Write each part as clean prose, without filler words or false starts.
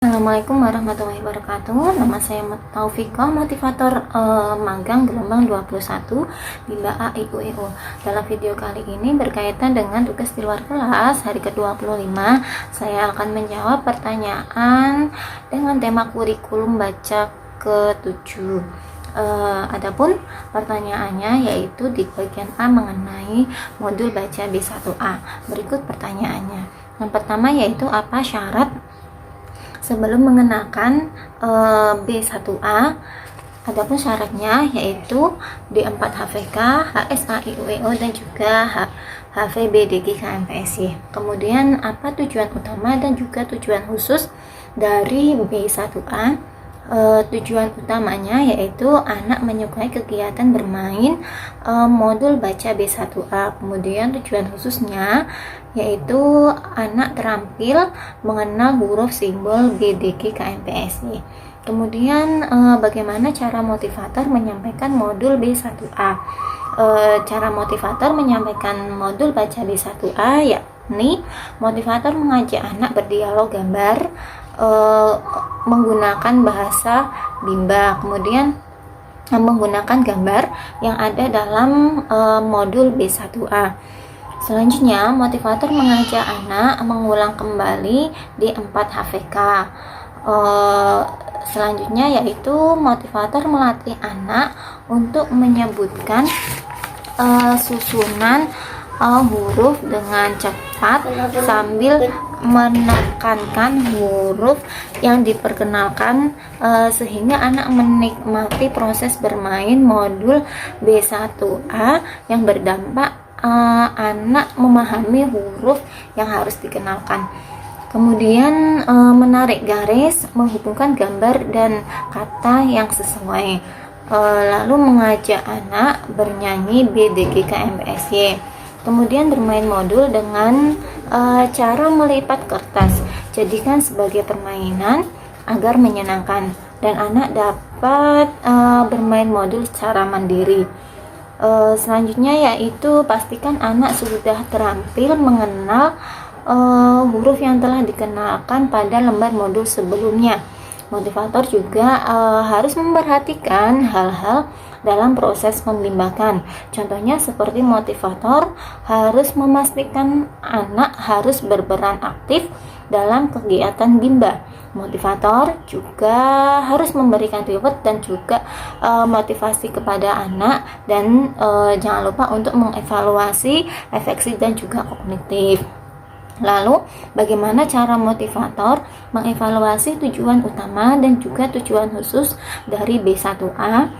Assalamualaikum warahmatullahi wabarakatuh. Nama saya Taufika, motivator magang gelombang 21 Bimba A I U E O. Dalam video kali ini berkaitan dengan tugas di luar kelas hari ke-25. Saya akan menjawab pertanyaan dengan tema kurikulum baca ke-7. Adapun pertanyaannya yaitu di bagian A mengenai modul baca B1A. Berikut pertanyaannya. Yang pertama yaitu apa syarat sebelum mengenakan B1A. Adapun syaratnya yaitu D4 HVK, HSAIUEO dan juga HVBDG KMPSY. Kemudian apa tujuan utama dan juga tujuan khusus dari B1A? Tujuan utamanya yaitu anak menyukai kegiatan bermain modul baca B1A. Kemudian tujuan khususnya yaitu anak terampil mengenal huruf simbol BDG KMPSY. Kemudian bagaimana cara motivator menyampaikan modul B1A? Cara motivator menyampaikan modul baca B1A yakni motivator mengajak anak berdialog gambar menggunakan bahasa Bimba, kemudian menggunakan gambar yang ada dalam modul B1A. Selanjutnya, motivator mengajak anak mengulang kembali di 4 HVK. Selanjutnya yaitu motivator melatih anak untuk menyebutkan susunan huruf dengan cepat sambil menekankan huruf yang diperkenalkan sehingga anak menikmati proses bermain modul B1A yang berdampak anak memahami huruf yang harus dikenalkan. Kemudian menarik garis, menghubungkan gambar dan kata yang sesuai. Lalu mengajak anak bernyanyi BDG KMPSY. Kemudian bermain modul dengan cara melipat kertas. Jadikan sebagai permainan agar menyenangkan dan anak dapat bermain modul secara mandiri. Selanjutnya yaitu pastikan anak sudah terampil mengenal huruf yang telah dikenalkan pada lembar modul sebelumnya. Motivator juga harus memperhatikan hal-hal dalam proses pembimbakan. Contohnya seperti motivator harus memastikan anak harus berperan aktif dalam kegiatan Bimba. Motivator juga harus memberikan reward dan juga motivasi kepada anak dan jangan lupa untuk mengevaluasi efeksi dan juga kognitif. Lalu, bagaimana cara motivator mengevaluasi tujuan utama dan juga tujuan khusus dari B1A?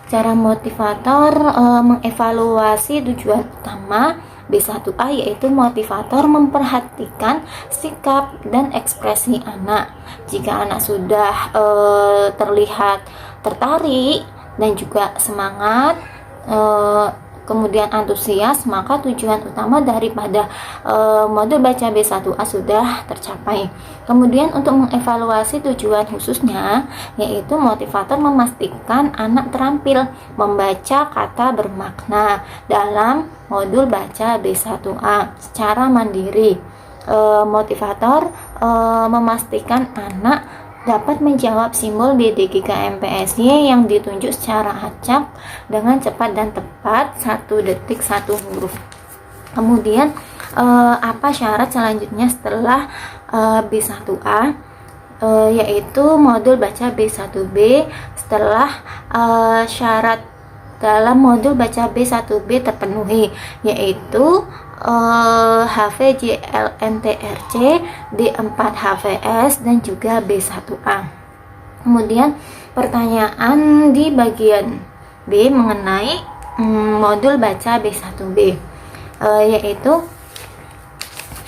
Cara motivator mengevaluasi tujuan utama B1A yaitu motivator memperhatikan sikap dan ekspresi anak. Jika anak sudah terlihat tertarik dan juga semangat, kemudian antusias, maka tujuan utama daripada modul baca B1A sudah tercapai. Kemudian untuk mengevaluasi tujuan khususnya yaitu motivator memastikan anak terampil membaca kata bermakna dalam modul baca B1A secara mandiri. Motivator memastikan anak dapat menjawab simbol BDG KMPSY yang ditunjuk secara acak dengan cepat dan tepat 1 detik 1 huruf. Kemudian apa syarat selanjutnya setelah B1A? Yaitu modul baca B1B setelah syarat dalam modul baca B1B terpenuhi, yaitu HVJLNTRC, D4 HVS dan juga B1A. Kemudian pertanyaan di bagian B mengenai modul baca B1B, yaitu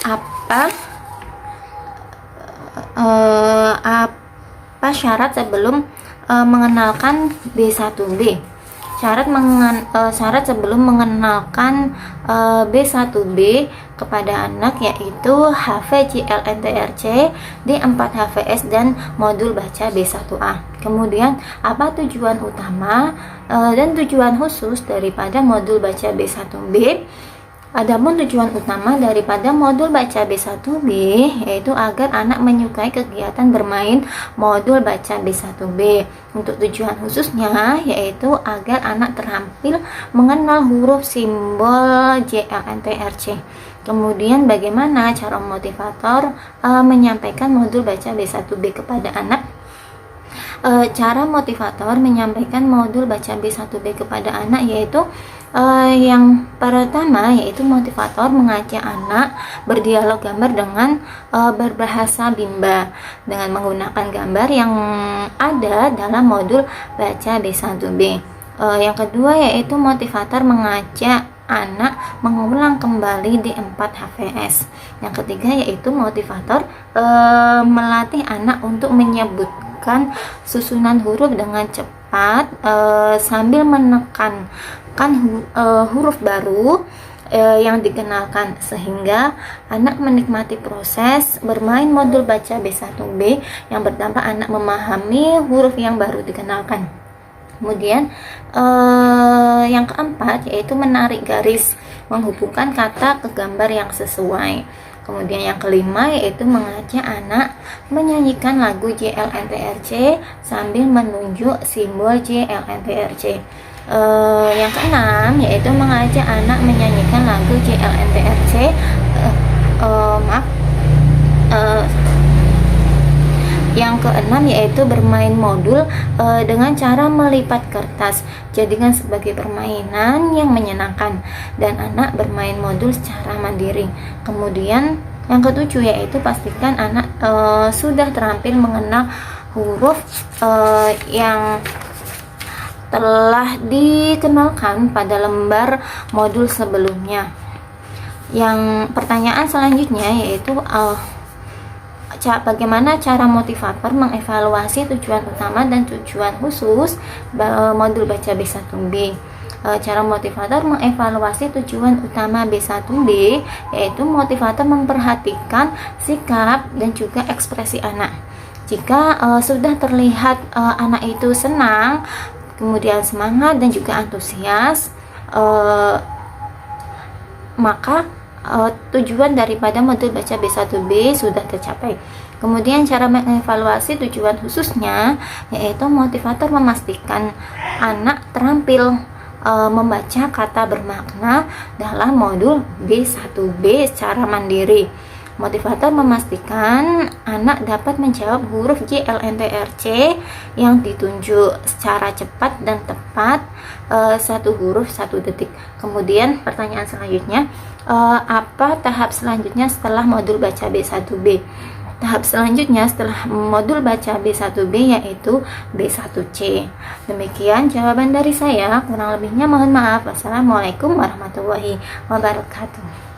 apa syarat sebelum mengenalkan B1B? Syarat sebelum mengenalkan B1B kepada anak yaitu HVJLNTRC, D4 HVS dan modul baca B1A. Kemudian apa tujuan utama dan tujuan khusus daripada modul baca B1B? Adapun tujuan utama daripada modul baca B1B yaitu agar anak menyukai kegiatan bermain modul baca B1B. Untuk tujuan khususnya yaitu agar anak terampil mengenal huruf simbol JLNTRC. Kemudian bagaimana cara motivator menyampaikan modul baca B1B kepada anak? Cara motivator menyampaikan modul baca B1B kepada anak yaitu yang pertama yaitu motivator mengajak anak berdialog gambar dengan berbahasa Bimba dengan menggunakan gambar yang ada dalam modul baca B1B. Yang kedua yaitu motivator mengajak anak mengulang kembali D4 HVS. Yang ketiga yaitu motivator melatih anak untuk menyebutkan susunan huruf dengan cepat sambil menekan huruf baru yang dikenalkan sehingga anak menikmati proses bermain modul baca B1B yang berdampak anak memahami huruf yang baru dikenalkan. Kemudian yang keempat yaitu menarik garis menghubungkan kata ke gambar yang sesuai. Kemudian yang kelima yaitu mengajak anak menyanyikan lagu JLNTRC sambil menunjuk simbol JLNTRC. Yang keenam yaitu mengajak anak menyanyikan lagu JLNTRC yang keenam yaitu bermain modul dengan cara melipat kertas jadikan sebagai permainan yang menyenangkan dan anak bermain modul secara mandiri. Kemudian yang ketujuh yaitu pastikan anak sudah terampil mengenal huruf yang telah dikenalkan pada lembar modul sebelumnya. Yang pertanyaan selanjutnya yaitu bagaimana cara motivator mengevaluasi tujuan utama dan tujuan khusus modul baca B1B. Cara motivator mengevaluasi tujuan utama B1B yaitu motivator memperhatikan sikap dan juga ekspresi anak. Jika sudah terlihat anak itu senang, kemudian semangat dan juga antusias, maka tujuan daripada modul baca B1B sudah tercapai. Kemudian cara mengevaluasi tujuan khususnya yaitu motivator memastikan anak terampil membaca kata bermakna dalam modul B1B secara mandiri. Motivator memastikan anak dapat menjawab huruf JLNTRC yang ditunjuk secara cepat dan tepat, satu huruf 1 detik. Kemudian pertanyaan selanjutnya, apa tahap selanjutnya setelah modul baca B1B? Tahap selanjutnya setelah modul baca B1B yaitu B1C. Demikian jawaban dari saya, kurang lebihnya mohon maaf. Wassalamualaikum warahmatullahi wabarakatuh.